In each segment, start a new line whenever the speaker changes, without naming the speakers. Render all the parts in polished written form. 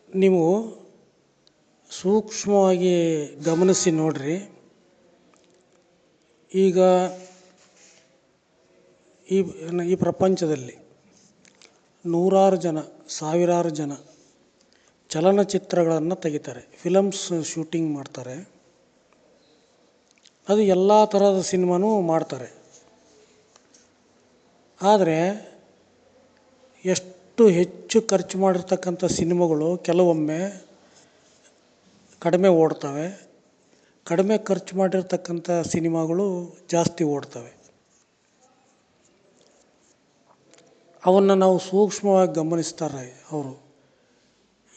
ನೀವು ಸೂಕ್ಷ್ಮವಾಗಿ ಗಮನಿಸಿ ನೋಡ್ರಿ. ಈಗ ಈ ಪ್ರಪಂಚದಲ್ಲಿ ನೂರಾರು ಜನ, ಸಾವಿರಾರು ಜನ ಚಲನಚಿತ್ರಗಳನ್ನು ತೆಗಿತಾರೆ, ಫಿಲಮ್ಸ್ ಶೂಟಿಂಗ್ ಮಾಡ್ತಾರೆ. ಅದು ಎಲ್ಲ ಥರದ ಸಿನಿಮಾನೂ ಮಾಡ್ತಾರೆ. ಆದರೆ ಎಷ್ಟು ಹೆಚ್ಚು ಖರ್ಚು ಮಾಡಿರ್ತಕ್ಕಂಥ ಸಿನಿಮಾಗಳು ಕೆಲವೊಮ್ಮೆ ಕಡಿಮೆ ಓಡ್ತವೆ, ಕಡಿಮೆ ಖರ್ಚು ಮಾಡಿರ್ತಕ್ಕಂಥ ಸಿನಿಮಾಗಳು ಜಾಸ್ತಿ ಓಡ್ತವೆ. ಅವನ್ನು ನಾವು ಸೂಕ್ಷ್ಮವಾಗಿ ಗಮನಿಸ್ತಾರೆ ಅವರು,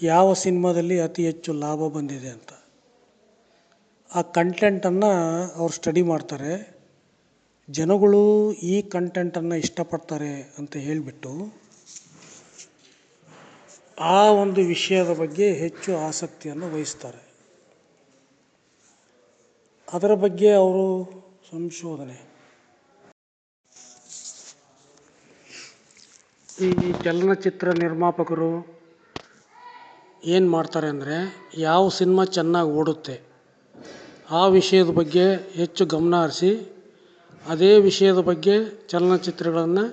ಯಾವ ಸಿನಿಮಾದಲ್ಲಿ ಅತಿ ಹೆಚ್ಚು ಲಾಭ ಬಂದಿದೆ ಅಂತ. ಆ ಕಂಟೆಂಟನ್ನು ಅವ್ರು ಸ್ಟಡಿ ಮಾಡ್ತಾರೆ. ಜನಗಳು ಈ ಕಂಟೆಂಟನ್ನು ಇಷ್ಟಪಡ್ತಾರೆ ಅಂತ ಹೇಳಿಬಿಟ್ಟು ಆ ಒಂದು ವಿಷಯದ ಬಗ್ಗೆ ಹೆಚ್ಚು ಆಸಕ್ತಿಯನ್ನು ವಹಿಸ್ತಾರೆ. ಅದರ ಬಗ್ಗೆ ಅವರು ಸಂಶೋಧನೆ, ಈ ಚಲನಚಿತ್ರ ನಿರ್ಮಾಪಕರು ಏನು ಮಾಡ್ತಾರೆ ಅಂದರೆ, ಯಾವ ಸಿನಿಮಾ ಚೆನ್ನಾಗಿ ಓಡುತ್ತೆ ಆ ವಿಷಯದ ಬಗ್ಗೆ ಹೆಚ್ಚು ಗಮನ ಹರಿಸಿ ಅದೇ ವಿಷಯದ ಬಗ್ಗೆ ಚಲನಚಿತ್ರಗಳನ್ನು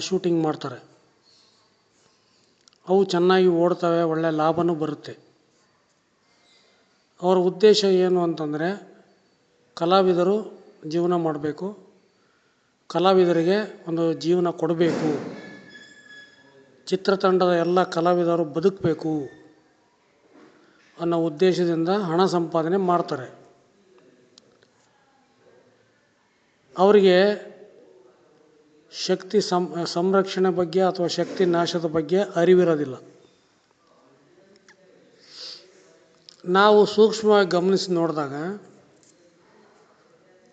ಶೂಟಿಂಗ್ ಮಾಡ್ತಾರೆ. ಅವು ಚೆನ್ನಾಗಿ ಓಡ್ತವೆ, ಒಳ್ಳೆಯ ಲಾಭವೂ ಬರುತ್ತೆ. ಅವರ ಉದ್ದೇಶ ಏನು ಅಂತಂದರೆ, ಕಲಾವಿದರು ಜೀವನ ಮಾಡಬೇಕು, ಕಲಾವಿದರಿಗೆ ಒಂದು ಜೀವನ ಕೊಡಬೇಕು, ಚಿತ್ರತಂಡದ ಎಲ್ಲ ಕಲಾವಿದರು ಬದುಕಬೇಕು ಅನ್ನೋ ಉದ್ದೇಶದಿಂದ ಹಣ ಸಂಪಾದನೆ ಮಾಡ್ತಾರೆ. ಅವರಿಗೆ ಶಕ್ತಿ ಸಂರಕ್ಷಣೆ ಬಗ್ಗೆ ಅಥವಾ ಶಕ್ತಿ ನಾಶದ ಬಗ್ಗೆ ಅರಿವಿರೋದಿಲ್ಲ. ನಾವು ಸೂಕ್ಷ್ಮವಾಗಿ ಗಮನಿಸಿ ನೋಡಿದಾಗ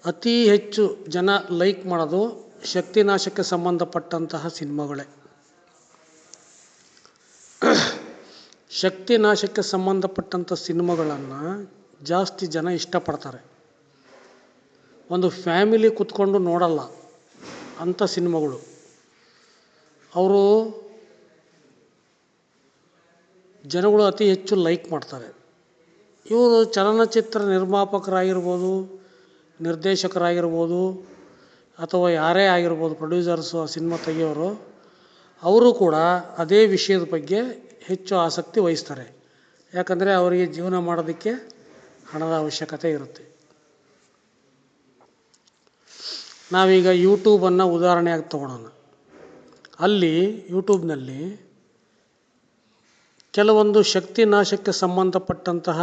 ಅತಿ ಹೆಚ್ಚು ಜನ ಲೈಕ್ ಮಾಡೋದು ಶಕ್ತಿ ನಾಶಕ್ಕೆ ಸಂಬಂಧಪಟ್ಟಂತಹ ಸಿನಿಮಾಗಳೇ. ಶಕ್ತಿ ನಾಶಕ್ಕೆ ಸಂಬಂಧಪಟ್ಟಂಥ ಸಿನಿಮಾಗಳನ್ನು ಜಾಸ್ತಿ ಜನ ಇಷ್ಟಪಡ್ತಾರೆ. ಒಂದು ಫ್ಯಾಮಿಲಿ ಕೂತ್ಕೊಂಡು ನೋಡಲ್ಲ ಅಂಥ ಸಿನಿಮಾಗಳು. ಅವರು ಜನಗಳು ಅತಿ ಹೆಚ್ಚು ಲೈಕ್ ಮಾಡ್ತಾರೆ. ಇವರು ಚಲನಚಿತ್ರ ನಿರ್ಮಾಪಕರಾಗಿರ್ಬೋದು, ನಿರ್ದೇಶಕರಾಗಿರ್ಬೋದು, ಅಥವಾ ಯಾರೇ ಆಗಿರ್ಬೋದು, ಪ್ರೊಡ್ಯೂಸರ್ಸು, ಆ ಸಿನಿಮಾ ತೆಗೆಯೋರು, ಅವರು ಕೂಡ ಅದೇ ವಿಷಯದ ಬಗ್ಗೆ ಹೆಚ್ಚು ಆಸಕ್ತಿ ವಹಿಸ್ತಾರೆ. ಯಾಕಂದರೆ ಅವರಿಗೆ ಜೀವನ ಮಾಡೋದಕ್ಕೆ ಹಣದ ಅವಶ್ಯಕತೆ ಇರುತ್ತೆ. ನಾವೀಗ ಯೂಟ್ಯೂಬನ್ನು ಉದಾಹರಣೆಯಾಗಿ ತಗೊಳ್ಳೋಣ. ಅಲ್ಲಿ ಯೂಟ್ಯೂಬ್ನಲ್ಲಿ ಕೆಲವೊಂದು ಶಕ್ತಿ ನಾಶಕ್ಕೆ ಸಂಬಂಧಪಟ್ಟಂತಹ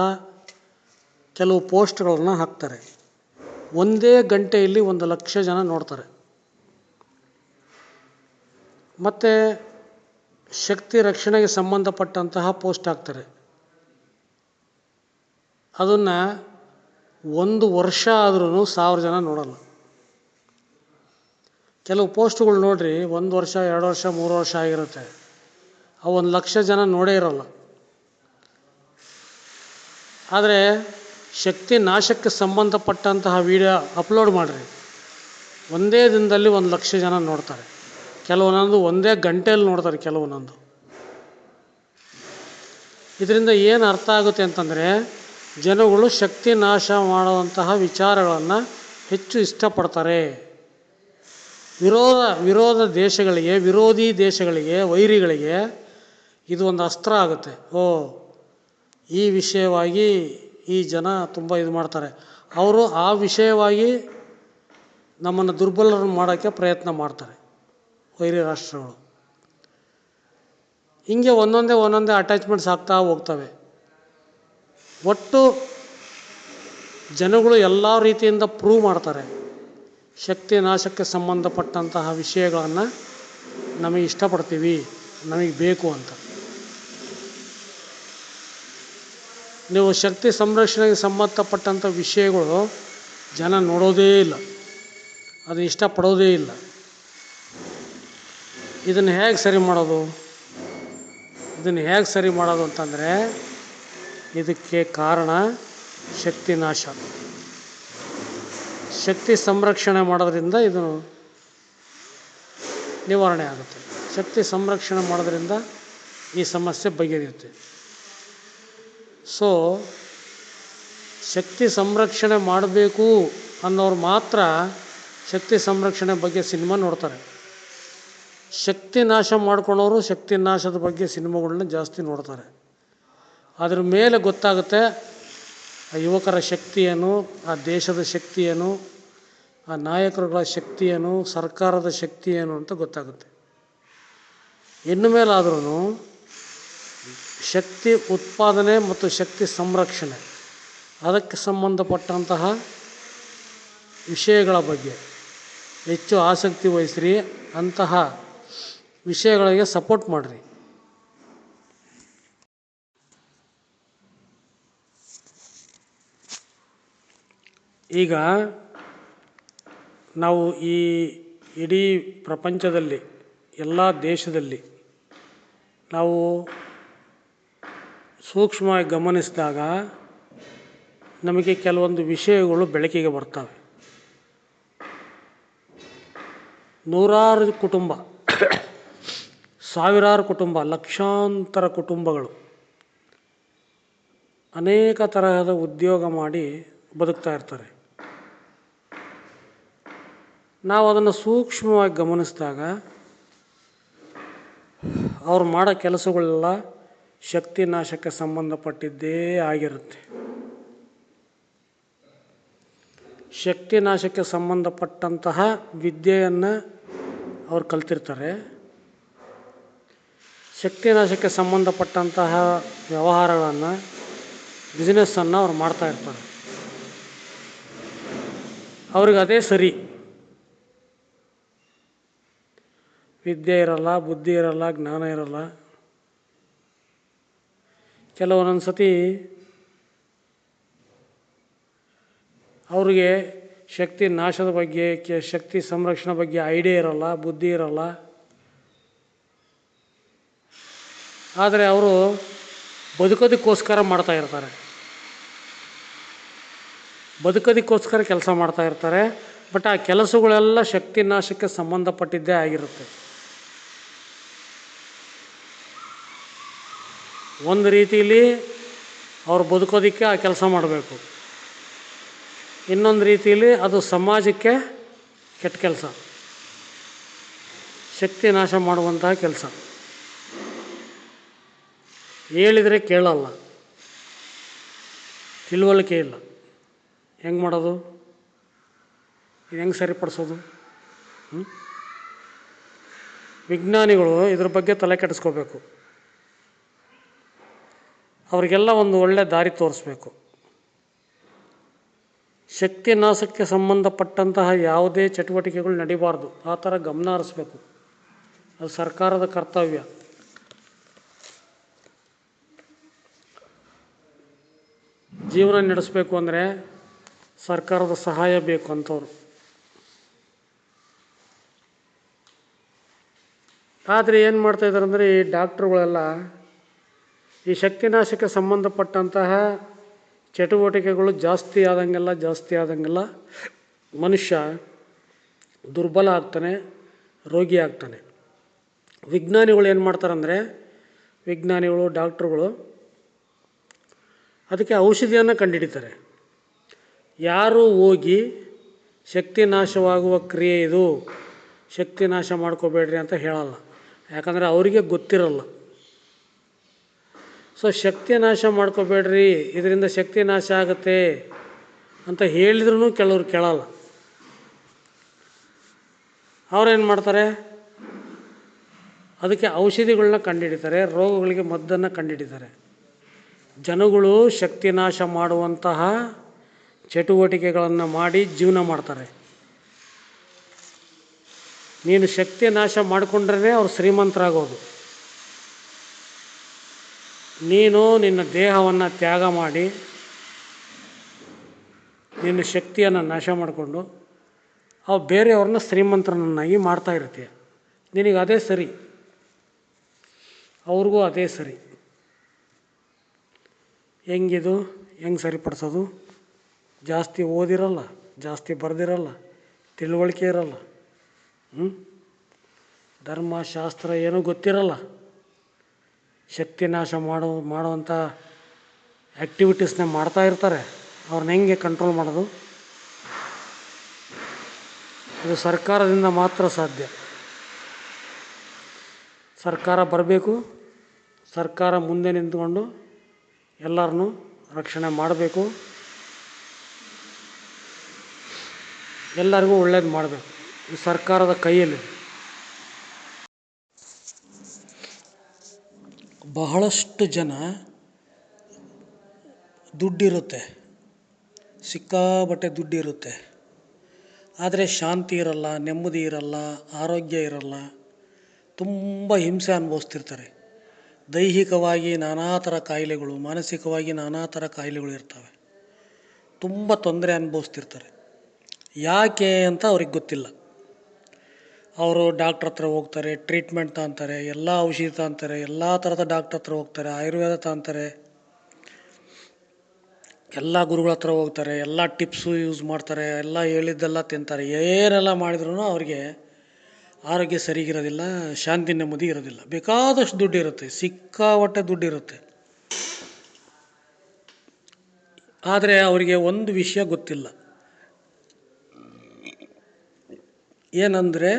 ಕೆಲವು ಪೋಸ್ಟ್ಗಳನ್ನು ಹಾಕ್ತಾರೆ. ಒಂದೇ ಗಂಟೆಯಲ್ಲಿ 1,00,000 ಜನ ನೋಡ್ತಾರೆ. ಮತ್ತು ಶಕ್ತಿ ರಕ್ಷಣೆಗೆ ಸಂಬಂಧಪಟ್ಟಂತಹ ಪೋಸ್ಟ್ ಹಾಕ್ತಾರೆ. ಅದನ್ನು 1 ವರ್ಷ ಆದ್ರೂ 1,000 ಜನ ನೋಡಲ್ಲ. ಕೆಲವು ಪೋಸ್ಟ್ಗಳು ನೋಡ್ರಿ, 1 ವರ್ಷ, 2 ವರ್ಷ, 3 ವರ್ಷ ಆಗಿರುತ್ತೆ. ಅವು 1,00,000 ಜನ ನೋಡೇ ಇರೋಲ್ಲ. ಆದರೆ ಶಕ್ತಿ ನಾಶಕ್ಕೆ ಸಂಬಂಧಪಟ್ಟಂತಹ ವಿಡಿಯೋ ಅಪ್ಲೋಡ್ ಮಾಡಿರಿ, ಒಂದೇ ದಿನದಲ್ಲಿ 1,00,000 ಜನ ನೋಡ್ತಾರೆ. ಕೆಲವೊಂದೊಂದು ಒಂದೇ ಗಂಟೆಯಲ್ಲಿ ನೋಡ್ತಾರೆ ಕೆಲವೊಂದೊಂದು. ಇದರಿಂದ ಏನು ಅರ್ಥ ಆಗುತ್ತೆ ಅಂತಂದರೆ, ಜನಗಳು ಶಕ್ತಿ ನಾಶ ಮಾಡುವಂತಹ ವಿಚಾರಗಳನ್ನು ಹೆಚ್ಚು ಇಷ್ಟಪಡ್ತಾರೆ. ವಿರೋಧಿ ದೇಶಗಳಿಗೆ, ವೈರಿಗಳಿಗೆ ಇದು ಒಂದು ಅಸ್ತ್ರ ಆಗುತ್ತೆ. ಈ ವಿಷಯವಾಗಿ ಈ ಜನ ತುಂಬ ಇದು ಮಾಡ್ತಾರೆ, ಅವರು ಆ ವಿಷಯವಾಗಿ ನಮ್ಮನ್ನು ದುರ್ಬಲರನ್ನು ಮಾಡೋಕ್ಕೆ ಪ್ರಯತ್ನ ಮಾಡ್ತಾರೆ ವೈರಿ ರಾಷ್ಟ್ರಗಳು. ಹಿಂಗೆ ಒಂದೊಂದೇ ಅಟ್ಯಾಚ್ಮೆಂಟ್ಸ್ ಆಗ್ತಾ ಹೋಗ್ತವೆ. ಒಟ್ಟು ಜನಗಳು ಎಲ್ಲ ರೀತಿಯಿಂದ ಪ್ರೂವ್ ಮಾಡ್ತಾರೆ ಶಕ್ತಿ ನಾಶಕ್ಕೆ ಸಂಬಂಧಪಟ್ಟಂತಹ ವಿಷಯಗಳನ್ನು ನಮಗೆ ಇಷ್ಟಪಡ್ತೀವಿ, ನಮಗೆ ಬೇಕು ಅಂತ. ನೀವು ಶಕ್ತಿ ಸಂರಕ್ಷಣೆಗೆ ಸಂಬಂಧಪಟ್ಟಂಥ ವಿಷಯಗಳು ಜನ ನೋಡೋದೇ ಇಲ್ಲ, ಅದು ಇಷ್ಟಪಡೋದೇ ಇಲ್ಲ. ಇದನ್ನು ಹೇಗೆ ಸರಿ ಮಾಡೋದು ಅಂತಂದರೆ, ಇದಕ್ಕೆ ಕಾರಣ ಶಕ್ತಿ ನಾಶ. ಶಕ್ತಿ ಸಂರಕ್ಷಣೆ ಮಾಡೋದ್ರಿಂದ ಇದು ನಿವಾರಣೆ ಆಗುತ್ತೆ. ಶಕ್ತಿ ಸಂರಕ್ಷಣೆ ಮಾಡೋದ್ರಿಂದ ಈ ಸಮಸ್ಯೆ ಬಗೆಹರಿಯುತ್ತೆ. ಸೊ ಶಕ್ತಿ ಸಂರಕ್ಷಣೆ ಮಾಡಬೇಕು ಅನ್ನೋರು ಮಾತ್ರ ಶಕ್ತಿ ಸಂರಕ್ಷಣೆ ಬಗ್ಗೆ ಸಿನಿಮಾ ನೋಡ್ತಾರೆ. ಶಕ್ತಿ ನಾಶ ಮಾಡ್ಕೊಳೋರು ಶಕ್ತಿ ನಾಶದ ಬಗ್ಗೆ ಸಿನಿಮಾಗಳನ್ನ ಜಾಸ್ತಿ ನೋಡ್ತಾರೆ. ಅದ್ರ ಮೇಲೆ ಗೊತ್ತಾಗುತ್ತೆ ಆ ಯುವಕರ ಶಕ್ತಿ ಏನು, ಆ ದೇಶದ ಶಕ್ತಿ ಏನು, ಆ ನಾಯಕರುಗಳ ಶಕ್ತಿ ಏನು, ಸರ್ಕಾರದ ಶಕ್ತಿ ಏನು ಅಂತ ಗೊತ್ತಾಗುತ್ತೆ. ಇನ್ನು ಮೇಲಾದ್ರೂ ಶಕ್ತಿ ಉತ್ಪಾದನೆ ಮತ್ತು ಶಕ್ತಿ ಸಂರಕ್ಷಣೆ ಅದಕ್ಕೆ ಸಂಬಂಧಪಟ್ಟಂತಹ ವಿಷಯಗಳ ಬಗ್ಗೆ ಹೆಚ್ಚು ಆಸಕ್ತಿ ವಹಿಸ್ರಿ. ಅಂತಹ ವಿಷಯಗಳಿಗೆ ಸಪೋರ್ಟ್ ಮಾಡಿರಿ. ಈಗ ನಾವು ಈ ಇಡೀ ಪ್ರಪಂಚದಲ್ಲಿ ಎಲ್ಲ ದೇಶದಲ್ಲಿ ನಾವು ಸೂಕ್ಷ್ಮವಾಗಿ ಗಮನಿಸಿದಾಗ ನಮಗೆ ಕೆಲವೊಂದು ವಿಷಯಗಳು ಬೆಳಕಿಗೆ ಬರ್ತವೆ. ನೂರಾರು ಕುಟುಂಬ, ಸಾವಿರಾರು ಕುಟುಂಬ, ಲಕ್ಷಾಂತರ ಕುಟುಂಬಗಳು ಅನೇಕ ತರಹದ ಉದ್ಯೋಗ ಮಾಡಿ ಬದುಕ್ತಾ ಇರ್ತಾರೆ. ನಾವು ಅದನ್ನು ಸೂಕ್ಷ್ಮವಾಗಿ ಗಮನಿಸಿದಾಗ ಅವ್ರು ಮಾಡೋ ಕೆಲಸಗಳೆಲ್ಲ ಶಕ್ತಿ ನಾಶಕ್ಕೆ ಸಂಬಂಧಪಟ್ಟಿದ್ದೇ ಆಗಿರುತ್ತೆ. ಶಕ್ತಿ ನಾಶಕ್ಕೆ ಸಂಬಂಧಪಟ್ಟಂತಹ ವಿದ್ಯೆಯನ್ನು ಅವ್ರು ಕಲ್ತಿರ್ತಾರೆ. ಶಕ್ತಿ ನಾಶಕ್ಕೆ ಸಂಬಂಧಪಟ್ಟಂತಹ ವ್ಯವಹಾರಗಳನ್ನು, ಬಿಸ್ನೆಸ್ಸನ್ನು ಅವ್ರು ಮಾಡ್ತಾ ಇರ್ತಾರೆ. ಅವ್ರಿಗೆ ಅದೇ ಸರಿ. ವಿದ್ಯೆ ಇರಲ್ಲ, ಬುದ್ಧಿ ಇರಲ್ಲ, ಜ್ಞಾನ ಇರಲ್ಲ. ಕೆಲವೊಂದೊಂದು ಸತಿ ಅವ್ರಿಗೆ ಶಕ್ತಿ ನಾಶದ ಬಗ್ಗೆ, ಶಕ್ತಿ ಸಂರಕ್ಷಣೆ ಬಗ್ಗೆ ಐಡಿಯಾ ಇರಲ್ಲ, ಬುದ್ಧಿ ಇರಲ್ಲ. ಆದರೆ ಅವರು ಬದುಕೋದಕ್ಕೋಸ್ಕರ ಮಾಡ್ತಾ ಇರ್ತಾರೆ. ಬದುಕೋದಕ್ಕೋಸ್ಕರ ಕೆಲಸ ಮಾಡ್ತಾ ಇರ್ತಾರೆ. ಬಟ್ ಆ ಕೆಲಸಗಳೆಲ್ಲ ಶಕ್ತಿ ನಾಶಕ್ಕೆ ಸಂಬಂಧಪಟ್ಟಿದ್ದೇ ಆಗಿರುತ್ತೆ. ಒಂದು ರೀತಿಯಲ್ಲಿ ಅವ್ರು ಬದುಕೋದಕ್ಕೆ ಆ ಕೆಲಸ ಮಾಡಬೇಕು, ಇನ್ನೊಂದು ರೀತಿಯಲ್ಲಿ ಅದು ಸಮಾಜಕ್ಕೆ ಕೆಟ್ಟ ಕೆಲಸ, ಶಕ್ತಿ ನಾಶ ಮಾಡುವಂತಹ ಕೆಲಸ. ಹೇಳಿದರೆ ಕೇಳಲ್ಲ, ತಿಳುವಳಿಕೆ ಇಲ್ಲ. ಹೆಂಗೆ ಮಾಡೋದು? ಇದು ಹೆಂಗೆ ಸರಿಪಡಿಸೋದು? ವಿಜ್ಞಾನಿಗಳು ಇದ್ರ ಬಗ್ಗೆ ತಲೆ ಕೆಡಿಸ್ಕೋಬೇಕು. ಅವರಿಗೆಲ್ಲ ಒಂದು ಒಳ್ಳೆ ದಾರಿ ತೋರಿಸ್ಬೇಕು. ಶಕ್ತಿ ನಾಶಕ್ಕೆ ಸಂಬಂಧಪಟ್ಟಂತಹ ಯಾವುದೇ ಚಟುವಟಿಕೆಗಳು ನಡಿಬಾರ್ದು, ಆ ಥರ ಗಮನ ಹರಿಸ್ಬೇಕು. ಅದು ಸರ್ಕಾರದ ಕರ್ತವ್ಯ. ಜೀವನ ನಡೆಸಬೇಕು ಅಂದರೆ ಸರ್ಕಾರದ ಸಹಾಯ ಬೇಕು ಅಂಥವ್ರು. ಆದರೆ ಏನು ಮಾಡ್ತಾಯಿದ್ದಾರೆ ಅಂದರೆ ಈ ಡಾಕ್ಟ್ರುಗಳೆಲ್ಲ ಈ ಶಕ್ತಿನಾಶಕ್ಕೆ ಸಂಬಂಧಪಟ್ಟಂತಹ ಚಟುವಟಿಕೆಗಳು ಜಾಸ್ತಿ ಆದಂಗೆಲ್ಲ ಮನುಷ್ಯ ದುರ್ಬಲ ಆಗ್ತಾನೆ, ರೋಗಿ ಆಗ್ತಾನೆ. ವಿಜ್ಞಾನಿಗಳು ಏನು ಮಾಡ್ತಾರಂದರೆ, ವಿಜ್ಞಾನಿಗಳು, ಡಾಕ್ಟ್ರುಗಳು ಅದಕ್ಕೆ ಔಷಧಿಯನ್ನು ಕಂಡುಹಿಡಿತಾರೆ. ಯಾರೂ ಹೋಗಿ ಶಕ್ತಿ ನಾಶವಾಗುವ ಕ್ರಿಯೆ ಇದು, ಶಕ್ತಿ ನಾಶ ಮಾಡ್ಕೋಬೇಡ್ರಿ ಅಂತ ಹೇಳಲ್ಲ. ಯಾಕಂದರೆ ಅವರಿಗೆ ಗೊತ್ತಿರಲ್ಲ. ಸೊ ಶಕ್ತಿ ನಾಶ ಮಾಡ್ಕೋಬೇಡ್ರಿ, ಇದರಿಂದ ಶಕ್ತಿ ನಾಶ ಆಗುತ್ತೆ ಅಂತ ಹೇಳಿದ್ರೂ ಕೆಲವ್ರು ಕೇಳಲ್ಲ. ಅವ್ರೇನು ಮಾಡ್ತಾರೆ, ಅದಕ್ಕೆ ಔಷಧಿಗಳನ್ನ ಕಂಡುಹಿಡಿತಾರೆ, ರೋಗಗಳಿಗೆ ಮದ್ದನ್ನು ಕಂಡುಹಿಡಿತಾರೆ. ಜನಗಳು ಶಕ್ತಿ ನಾಶ ಮಾಡುವಂತಹ ಚಟುವಟಿಕೆಗಳನ್ನು ಮಾಡಿ ಜೀವನ ಮಾಡ್ತಾರೆ. ನೀನು ಶಕ್ತಿ ನಾಶ ಮಾಡಿಕೊಂಡ್ರೇ ಅವ್ರು ಶ್ರೀಮಂತರಾಗೋದು. ನೀನು ನಿನ್ನ ದೇಹವನ್ನು ತ್ಯಾಗ ಮಾಡಿ ನಿನ್ನ ಶಕ್ತಿಯನ್ನು ನಾಶ ಮಾಡಿಕೊಂಡು ಅವು ಬೇರೆಯವ್ರನ್ನ ಶ್ರೀಮಂತರನ್ನಾಗಿ ಮಾಡ್ತಾ ಇರ್ತೀಯ. ನಿನಗೆ ಅದೇ ಸರಿ, ಅವ್ರಿಗೂ ಅದೇ ಸರಿ. ಹೆಂಗಿದು? ಹೆಂಗೆ ಸರಿಪಡಿಸೋದು? ಜಾಸ್ತಿ ಓದಿರಲ್ಲ, ಜಾಸ್ತಿ ಬರೆದಿರಲ್ಲ, ತಿಳುವಳಿಕೆ ಇರಲ್ಲ, ಧರ್ಮ ಶಾಸ್ತ್ರ ಏನೂ ಗೊತ್ತಿರಲ್ಲ. ಶಕ್ತಿ ನಾಶ ಮಾಡುವಂಥ ಆ್ಯಕ್ಟಿವಿಟೀಸ್ನ ಮಾಡ್ತಾ ಇರ್ತಾರೆ. ಅವ್ರನ್ನ ಹೆಂಗೆ ಕಂಟ್ರೋಲ್ ಮಾಡೋದು? ಇದು ಸರ್ಕಾರದಿಂದ ಮಾತ್ರ ಸಾಧ್ಯ. ಸರ್ಕಾರ ಬರಬೇಕು, ಸರ್ಕಾರ ಮುಂದೆ ನಿಂತ್ಕೊಂಡು ಎಲ್ಲರನ್ನೂ ರಕ್ಷಣೆ ಮಾಡಬೇಕು, ಎಲ್ಲರಿಗೂ ಒಳ್ಳೇದು ಮಾಡಬೇಕು. ಈ ಸರ್ಕಾರದ ಕೈಯಲ್ಲಿ ಬಹಳಷ್ಟು ಜನ ದುಡ್ಡಿರುತ್ತೆ, ಸಿಕ್ಕಾಬಟ್ಟೆ ದುಡ್ಡಿರುತ್ತೆ, ಆದರೆ ಶಾಂತಿ ಇರಲ್ಲ, ನೆಮ್ಮದಿ ಇರಲ್ಲ, ಆರೋಗ್ಯ ಇರಲ್ಲ, ತುಂಬ ಹಿಂಸೆ ಅನುಭವಿಸ್ತಿರ್ತಾರೆ. ದೈಹಿಕವಾಗಿ ನಾನಾ ಥರ ಕಾಯಿಲೆಗಳು, ಮಾನಸಿಕವಾಗಿ ನಾನಾ ಥರ ಕಾಯಿಲೆಗಳು ಇರ್ತವೆ. ತುಂಬ ತೊಂದರೆ ಅನುಭವಿಸ್ತಿರ್ತಾರೆ. ಯಾಕೆ ಅಂತ ಅವ್ರಿಗೆ ಗೊತ್ತಿಲ್ಲ. ಅವರು ಡಾಕ್ಟ್ರ್ ಹತ್ರ ಹೋಗ್ತಾರೆ, ಟ್ರೀಟ್ಮೆಂಟ್ ತಗೊತಾರೆ, ಎಲ್ಲ ಔಷಧಿ ತಗೊತಾರೆ, ಎಲ್ಲ ಥರದ ಡಾಕ್ಟ್ರ್ ಹತ್ರ ಹೋಗ್ತಾರೆ, ಆಯುರ್ವೇದ ತಗೊತಾರೆ, ಎಲ್ಲ ಗುರುಗಳ ಹತ್ರ ಹೋಗ್ತಾರೆ, ಎಲ್ಲ ಟಿಪ್ಸು ಯೂಸ್ ಮಾಡ್ತಾರೆ, ಎಲ್ಲ ಹೇಳಿದ್ದೆಲ್ಲ ತಿಂತಾರೆ. ಏನೆಲ್ಲ ಮಾಡಿದ್ರೂ ಅವ್ರಿಗೆ ಆರೋಗ್ಯ ಸರಿಗಿರೋದಿಲ್ಲ, ಶಾಂತಿ ನೆಮ್ಮದಿ ಇರೋದಿಲ್ಲ. ಬೇಕಾದಷ್ಟು ದುಡ್ಡಿರುತ್ತೆ, ಸಿಕ್ಕಾಪಟ್ಟೆ ದುಡ್ಡಿರುತ್ತೆ, ಆದರೆ ಅವರಿಗೆ ಒಂದು ವಿಷಯ ಗೊತ್ತಿಲ್ಲ. ಏನಂದರೆ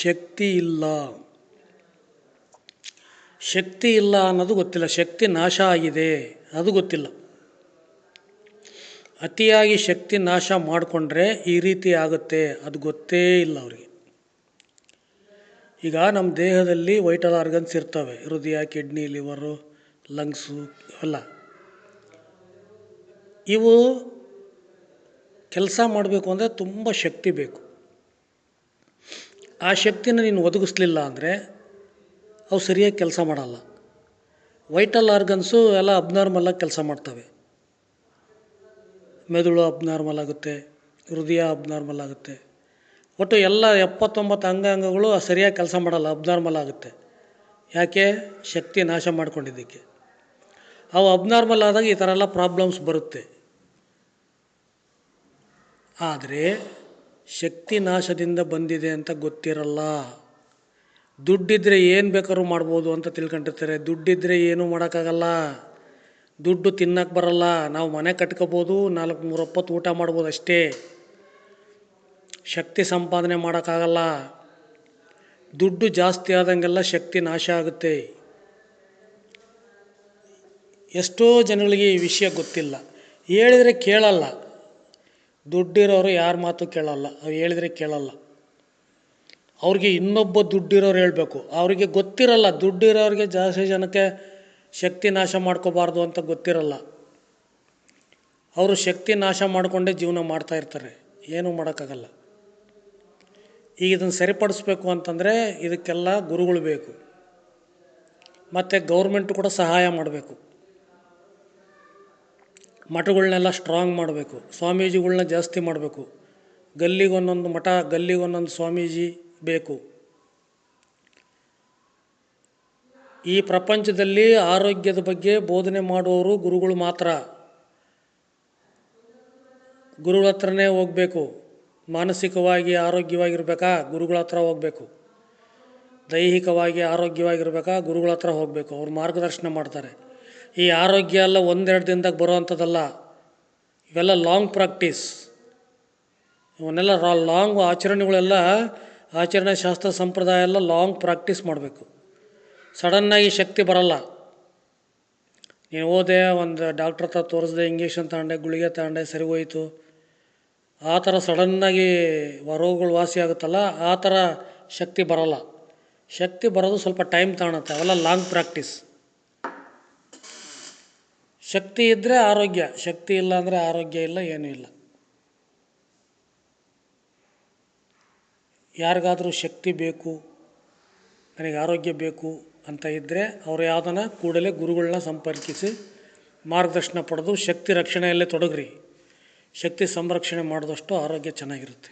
ಶಕ್ತಿ ಇಲ್ಲ. ಶಕ್ತಿ ಇಲ್ಲ ಅನ್ನೋದು ಗೊತ್ತಿಲ್ಲ. ಶಕ್ತಿ ನಾಶ ಆಗಿದೆ ಅದು ಗೊತ್ತಿಲ್ಲ. ಅತಿಯಾಗಿ ಶಕ್ತಿ ನಾಶ ಮಾಡಿಕೊಂಡ್ರೆ ಈ ರೀತಿ ಆಗುತ್ತೆ ಅದು ಗೊತ್ತೇ ಇಲ್ಲ ಅವರಿಗೆ. ಈಗ ನಮ್ಮ ದೇಹದಲ್ಲಿ ವೈಟಲ್ ಆರ್ಗನ್ಸ್ ಇರ್ತವೆ, ಹೃದಯ, ಕಿಡ್ನಿ, ಲಿವರು, ಲಂಗ್ಸು ಎಲ್ಲ. ಇವು ಕೆಲಸ ಮಾಡಬೇಕು ಅಂದರೆ ತುಂಬ ಶಕ್ತಿ ಬೇಕು. ಆ ಶಕ್ತಿನ ನೀನು ಒದಗಿಸ್ಲಿಲ್ಲ ಅಂದರೆ ಅವು ಸರಿಯಾಗಿ ಕೆಲಸ ಮಾಡಲ್ಲ. ವೈಟಲ್ ಆರ್ಗನ್ಸು ಎಲ್ಲ ಅಬ್ನಾರ್ಮಲಾಗಿ ಕೆಲಸ ಮಾಡ್ತವೆ. ಮೆದುಳು ಅಬ್ನಾರ್ಮಲ್ ಆಗುತ್ತೆ, ಹೃದಯ ಅಬ್ನಾರ್ಮಲ್ ಆಗುತ್ತೆ, ಒಟ್ಟು ಎಲ್ಲ 79 ಅಂಗಾಂಗಗಳು ಸರಿಯಾಗಿ ಕೆಲಸ ಮಾಡಲ್ಲ, ಅಬ್ನಾರ್ಮಲ್ ಆಗುತ್ತೆ. ಯಾಕೆ? ಶಕ್ತಿ ನಾಶ ಮಾಡ್ಕೊಂಡಿದ್ದಕ್ಕೆ. ಅವು ಅಬ್ನಾರ್ಮಲ್ ಆದಾಗ ಈ ಥರ ಎಲ್ಲ ಪ್ರಾಬ್ಲಮ್ಸ್ ಬರುತ್ತೆ. ಆದರೆ ಶಕ್ತಿ ನಾಶದಿಂದ ಬಂದಿದೆ ಅಂತ ಗೊತ್ತಿರಲ್ಲ. ದುಡ್ಡಿದ್ರೆ ಏನು ಬೇಕಾದ್ರೂ ಮಾಡ್ಬೋದು ಅಂತ ತಿಳ್ಕೊಂಡಿರ್ತಾರೆ. ದುಡ್ಡಿದ್ರೆ ಏನೂ ಮಾಡೋಕ್ಕಾಗಲ್ಲ. ದುಡ್ಡು ತಿನ್ನಕ್ಕೆ ಬರಲ್ಲ. ನಾವು ಮನೆ ಕಟ್ಕೋಬೋದು, 4-3 ಹೊತ್ತು ಊಟ ಮಾಡ್ಬೋದು ಅಷ್ಟೇ. ಶಕ್ತಿ ಸಂಪಾದನೆ ಮಾಡೋಕ್ಕಾಗಲ್ಲ. ದುಡ್ಡು ಜಾಸ್ತಿ ಆದಂಗೆಲ್ಲ ಶಕ್ತಿ ನಾಶ ಆಗುತ್ತೆ. ಎಷ್ಟೋ ಜನಗಳಿಗೆ ಈ ವಿಷಯ ಗೊತ್ತಿಲ್ಲ. ಹೇಳಿದರೆ ಕೇಳಲ್ಲ. ದುಡ್ಡಿರೋರು ಯಾರ ಮಾತು ಕೇಳಲ್ಲ, ಅವ್ರು ಹೇಳಿದರೆ ಕೇಳಲ್ಲ. ಅವ್ರಿಗೆ ಇನ್ನೊಬ್ಬ ದುಡ್ಡಿರೋರು ಹೇಳಬೇಕು. ಅವರಿಗೆ ಗೊತ್ತಿರಲ್ಲ. ದುಡ್ಡಿರೋರಿಗೆ ಜಾಸ್ತಿ ಜನಕ್ಕೆ ಶಕ್ತಿ ನಾಶ ಮಾಡ್ಕೋಬಾರ್ದು ಅಂತ ಗೊತ್ತಿರಲ್ಲ. ಅವರು ಶಕ್ತಿ ನಾಶ ಮಾಡಿಕೊಂಡೇ ಜೀವನ ಮಾಡ್ತಾಯಿರ್ತಾರೆ, ಏನೂ ಮಾಡೋಕ್ಕಾಗಲ್ಲ. ಈಗ ಇದನ್ನು ಸರಿಪಡಿಸ್ಬೇಕು ಅಂತಂದರೆ ಇದಕ್ಕೆಲ್ಲ ಗುರುಗಳು ಬೇಕು, ಮತ್ತು ಗೌರ್ಮೆಂಟ್ ಕೂಡ ಸಹಾಯ ಮಾಡಬೇಕು. ಮಠಗಳನ್ನೆಲ್ಲ ಸ್ಟ್ರಾಂಗ್ ಮಾಡಬೇಕು, ಸ್ವಾಮೀಜಿಗಳನ್ನ ಜಾಸ್ತಿ ಮಾಡಬೇಕು. ಗಲ್ಲಿಗೊಂದೊಂದು ಮಠ, ಗಲ್ಲಿಗೊಂದೊಂದು ಸ್ವಾಮೀಜಿ ಬೇಕು. ಈ ಪ್ರಪಂಚದಲ್ಲಿ ಆರೋಗ್ಯದ ಬಗ್ಗೆ ಬೋಧನೆ ಮಾಡುವವರು ಗುರುಗಳು ಮಾತ್ರ. ಗುರುಗಳ ಹತ್ರನೇ ಹೋಗಬೇಕು. ಮಾನಸಿಕವಾಗಿ ಆರೋಗ್ಯವಾಗಿರ್ಬೇಕಾ? ಗುರುಗಳ ಹತ್ರ ಹೋಗಬೇಕು. ದೈಹಿಕವಾಗಿ ಆರೋಗ್ಯವಾಗಿರ್ಬೇಕಾ? ಗುರುಗಳ ಹತ್ರ ಹೋಗಬೇಕು. ಅವ್ರು ಮಾರ್ಗದರ್ಶನ ಮಾಡ್ತಾರೆ. ಈ ಆರೋಗ್ಯ ಎಲ್ಲ 1-2 ದಿನದಾಗ ಬರೋ ಅಂಥದ್ದಲ್ಲ. ಇವೆಲ್ಲ ಲಾಂಗ್ ಪ್ರಾಕ್ಟೀಸ್. ಇವನ್ನೆಲ್ಲ ಲಾಂಗ್ ಆಚರಣೆಗಳೆಲ್ಲ, ಆಚರಣೆ ಶಾಸ್ತ್ರ ಸಂಪ್ರದಾಯ ಎಲ್ಲ ಲಾಂಗ್ ಪ್ರಾಕ್ಟೀಸ್ ಮಾಡಬೇಕು. ಸಡನ್ನಾಗಿ ಶಕ್ತಿ ಬರಲ್ಲ. ನೀನು ಹೋದೆ, ಒಂದು ಡಾಕ್ಟ್ರ್ ಹತ್ರ ತೋರಿಸ್ದೆ, ಇಂಜೆಕ್ಷನ್ ತಗೊಂಡೆ, ಗುಳಿಗೆ ತಗೊಂಡೆ, ಸರಿ ಹೋಯಿತು, ಆ ಥರ ಸಡನ್ನಾಗಿ ರೋಗಗಳು ವಾಸಿ ಆಗುತ್ತಲ್ಲ, ಆ ಥರ ಶಕ್ತಿ ಬರಲ್ಲ. ಶಕ್ತಿ ಬರೋದು ಸ್ವಲ್ಪ ಟೈಮ್ ತಗೊಳುತ್ತೆ. ಅವೆಲ್ಲ ಲಾಂಗ್ ಪ್ರಾಕ್ಟೀಸ್. ಶಕ್ತಿ ಇದ್ದರೆ ಆರೋಗ್ಯ, ಶಕ್ತಿ ಇಲ್ಲ ಅಂದರೆ ಆರೋಗ್ಯ ಇಲ್ಲ, ಏನೂ ಇಲ್ಲ. ಯಾರಿಗಾದರೂ ಶಕ್ತಿ ಬೇಕು, ನನಗೆ ಆರೋಗ್ಯ ಬೇಕು ಅಂತ ಇದ್ದರೆ ಅವರು ಯಾವುದನ್ನ ಕೂಡಲೇ ಗುರುಗಳನ್ನ ಸಂಪರ್ಕಿಸಿ ಮಾರ್ಗದರ್ಶನ ಪಡೆದು ಶಕ್ತಿ ರಕ್ಷಣೆಯಲ್ಲೇ ತೊಡಗ್ರಿ. ಶಕ್ತಿ ಸಂರಕ್ಷಣೆ ಮಾಡಿದಷ್ಟು ಆರೋಗ್ಯ ಚೆನ್ನಾಗಿರುತ್ತೆ.